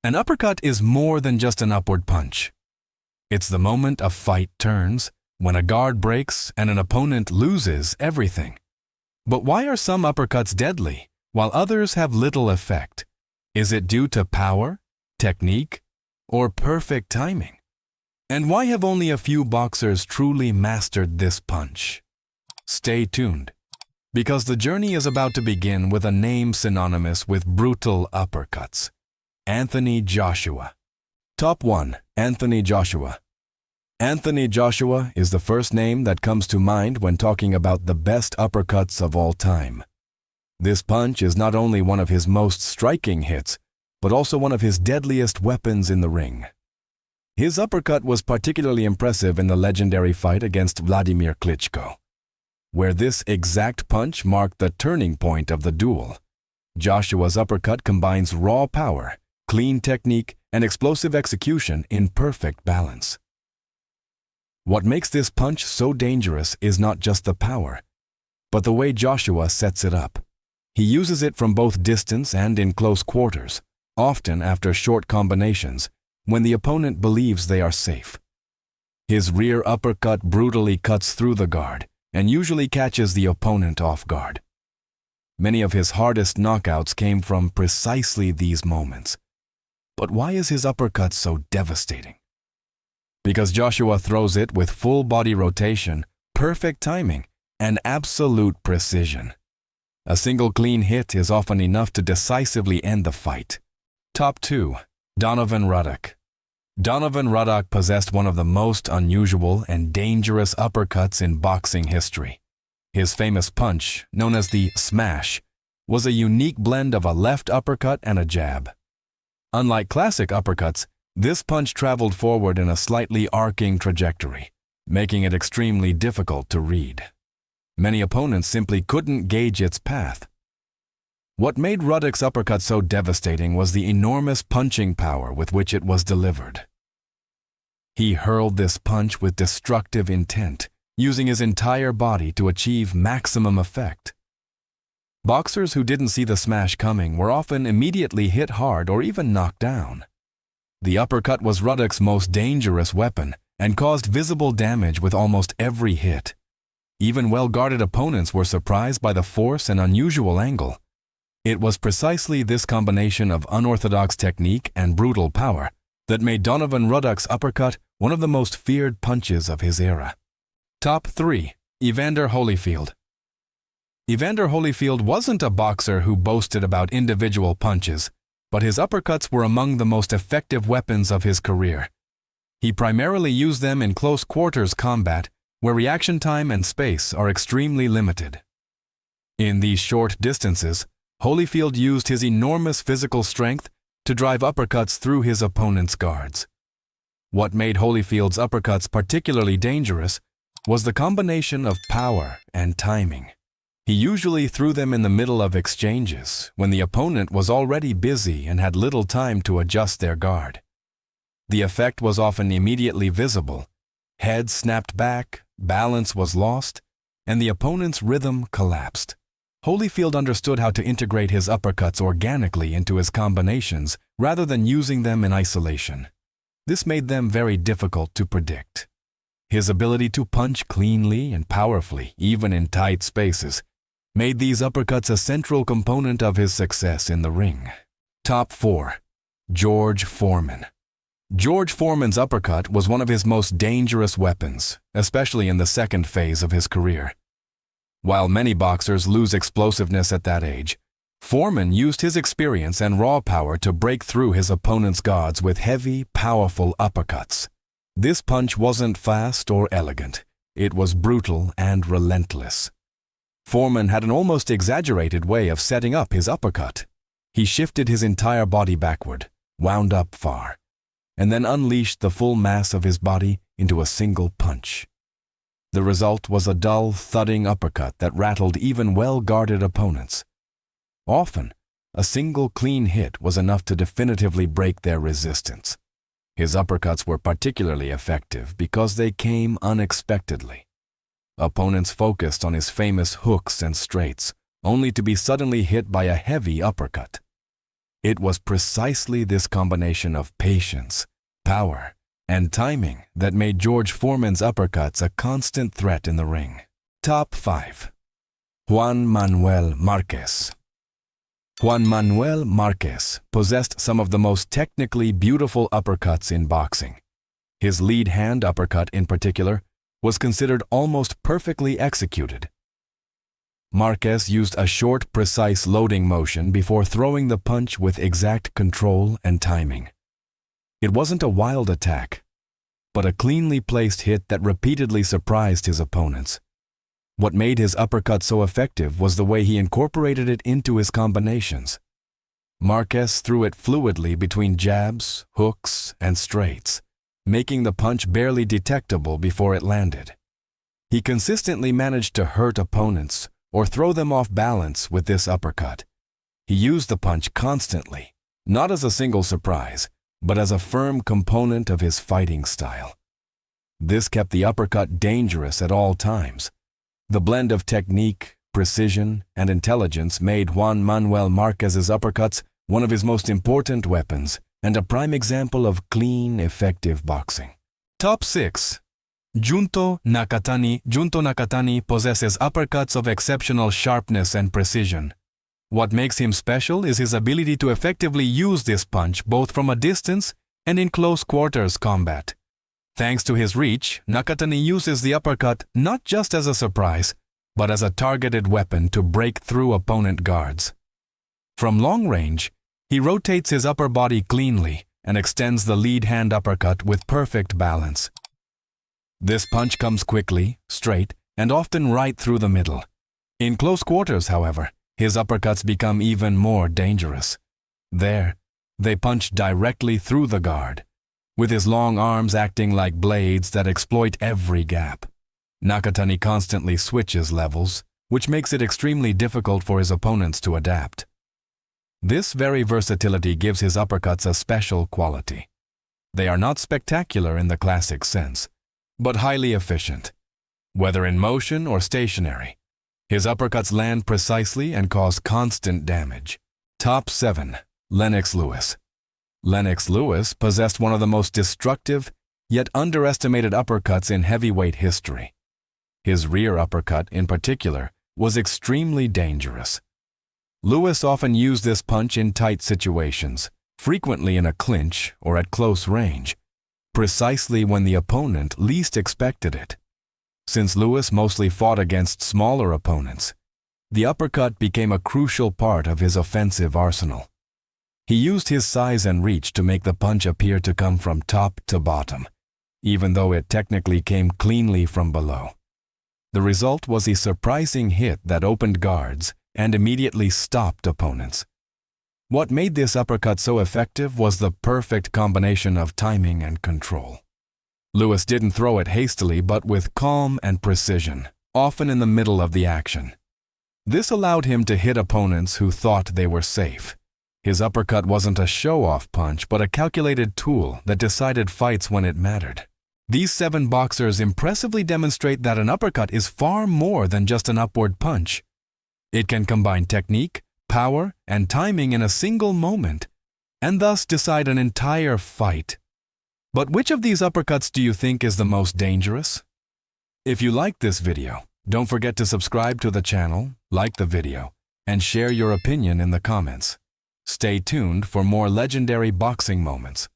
An uppercut is more than just an upward punch. It's the moment a fight turns, when a guard breaks and an opponent loses everything. But why are some uppercuts deadly, while others have little effect? Is it due to power, technique, or perfect timing? And why have only a few boxers truly mastered this punch? Stay tuned, because the journey is about to begin with a name synonymous with brutal uppercuts. Anthony Joshua. Top 1. Anthony Joshua. Anthony Joshua is the first name that comes to mind when talking about the best uppercuts of all time. This punch is not only one of his most striking hits, but also one of his deadliest weapons in the ring. His uppercut was particularly impressive in the legendary fight against Vladimir Klitschko, where this exact punch marked the turning point of the duel. Joshua's uppercut combines raw power, clean technique, and explosive execution in perfect balance. What makes this punch so dangerous is not just the power, but the way Joshua sets it up. He uses it from both distance and in close quarters, often after short combinations, when the opponent believes they are safe. His rear uppercut brutally cuts through the guard and usually catches the opponent off guard. Many of his hardest knockouts came from precisely these moments. But why is his uppercut so devastating? Because Joshua throws it with full body rotation, perfect timing, and absolute precision. A single clean hit is often enough to decisively end the fight. Top 2. Donovan Ruddock. Donovan Ruddock possessed one of the most unusual and dangerous uppercuts in boxing history. His famous punch, known as the smash, was a unique blend of a left uppercut and a jab. Unlike classic uppercuts, this punch traveled forward in a slightly arcing trajectory, making it extremely difficult to read. Many opponents simply couldn't gauge its path. What made Ruddock's uppercut so devastating was the enormous punching power with which it was delivered. He hurled this punch with destructive intent, using his entire body to achieve maximum effect. Boxers who didn't see the smash coming were often immediately hit hard or even knocked down. The uppercut was Ruddock's most dangerous weapon and caused visible damage with almost every hit. Even well-guarded opponents were surprised by the force and unusual angle. It was precisely this combination of unorthodox technique and brutal power that made Donovan Ruddock's uppercut one of the most feared punches of his era. Top 3. Evander Holyfield. Evander Holyfield wasn't a boxer who boasted about individual punches, but his uppercuts were among the most effective weapons of his career. He primarily used them in close quarters combat, where reaction time and space are extremely limited. In these short distances, Holyfield used his enormous physical strength to drive uppercuts through his opponent's guards. What made Holyfield's uppercuts particularly dangerous was the combination of power and timing. He usually threw them in the middle of exchanges, when the opponent was already busy and had little time to adjust their guard. The effect was often immediately visible. Head snapped back, balance was lost, and the opponent's rhythm collapsed. Holyfield understood how to integrate his uppercuts organically into his combinations rather than using them in isolation. This made them very difficult to predict. His ability to punch cleanly and powerfully, even in tight spaces, made these uppercuts a central component of his success in the ring. Top 4. George Foreman. George Foreman's uppercut was one of his most dangerous weapons, especially in the second phase of his career. While many boxers lose explosiveness at that age, Foreman used his experience and raw power to break through his opponent's guards with heavy, powerful uppercuts. This punch wasn't fast or elegant. It was brutal and relentless. Foreman had an almost exaggerated way of setting up his uppercut. He shifted his entire body backward, wound up far, and then unleashed the full mass of his body into a single punch. The result was a dull, thudding uppercut that rattled even well-guarded opponents. Often, a single clean hit was enough to definitively break their resistance. His uppercuts were particularly effective because they came unexpectedly. Opponents focused on his famous hooks and straights, only to be suddenly hit by a heavy uppercut. It was precisely this combination of patience, power, and timing that made George Foreman's uppercuts a constant threat in the ring. Top 5. Juan Manuel Marquez. Juan Manuel Marquez possessed some of the most technically beautiful uppercuts in boxing. His lead hand uppercut, in particular, was considered almost perfectly executed. Marquez used a short, precise loading motion before throwing the punch with exact control and timing. It wasn't a wild attack, but a cleanly placed hit that repeatedly surprised his opponents. What made his uppercut so effective was the way he incorporated it into his combinations. Marquez threw it fluidly between jabs, hooks, and straights, making the punch barely detectable before it landed. He consistently managed to hurt opponents or throw them off balance with this uppercut. He used the punch constantly, not as a single surprise, but as a firm component of his fighting style. This kept the uppercut dangerous at all times. The blend of technique, precision, and intelligence made Juan Manuel Marquez's uppercuts one of his most important weapons and a prime example of clean, effective boxing. Top 6. Junto Nakatani. Junto Nakatani possesses uppercuts of exceptional sharpness and precision. What makes him special is his ability to effectively use this punch both from a distance and in close quarters combat. Thanks to his reach, Nakatani uses the uppercut not just as a surprise, but as a targeted weapon to break through opponent guards. From long range, he rotates his upper body cleanly and extends the lead hand uppercut with perfect balance. This punch comes quickly, straight, and often right through the middle. In close quarters, however, his uppercuts become even more dangerous. There, they punch directly through the guard, with his long arms acting like blades that exploit every gap. Nakatani constantly switches levels, which makes it extremely difficult for his opponents to adapt. This very versatility gives his uppercuts a special quality. They are not spectacular in the classic sense, but highly efficient. Whether in motion or stationary, his uppercuts land precisely and cause constant damage. Top 7. Lennox Lewis. Lennox Lewis possessed one of the most destructive, yet underestimated uppercuts in heavyweight history. His rear uppercut, in particular, was extremely dangerous. Lewis often used this punch in tight situations, frequently in a clinch or at close range, precisely when the opponent least expected it. Since Lewis mostly fought against smaller opponents, the uppercut became a crucial part of his offensive arsenal. He used his size and reach to make the punch appear to come from top to bottom, even though it technically came cleanly from below. The result was a surprising hit that opened guards and immediately stopped opponents. What made this uppercut so effective was the perfect combination of timing and control. Lewis didn't throw it hastily, but with calm and precision, often in the middle of the action. This allowed him to hit opponents who thought they were safe. His uppercut wasn't a show-off punch, but a calculated tool that decided fights when it mattered. These 7 boxers impressively demonstrate that an uppercut is far more than just an upward punch. It can combine technique, power, and timing in a single moment, and thus decide an entire fight. But which of these uppercuts do you think is the most dangerous? If you liked this video, don't forget to subscribe to the channel, like the video, and share your opinion in the comments. Stay tuned for more legendary boxing moments.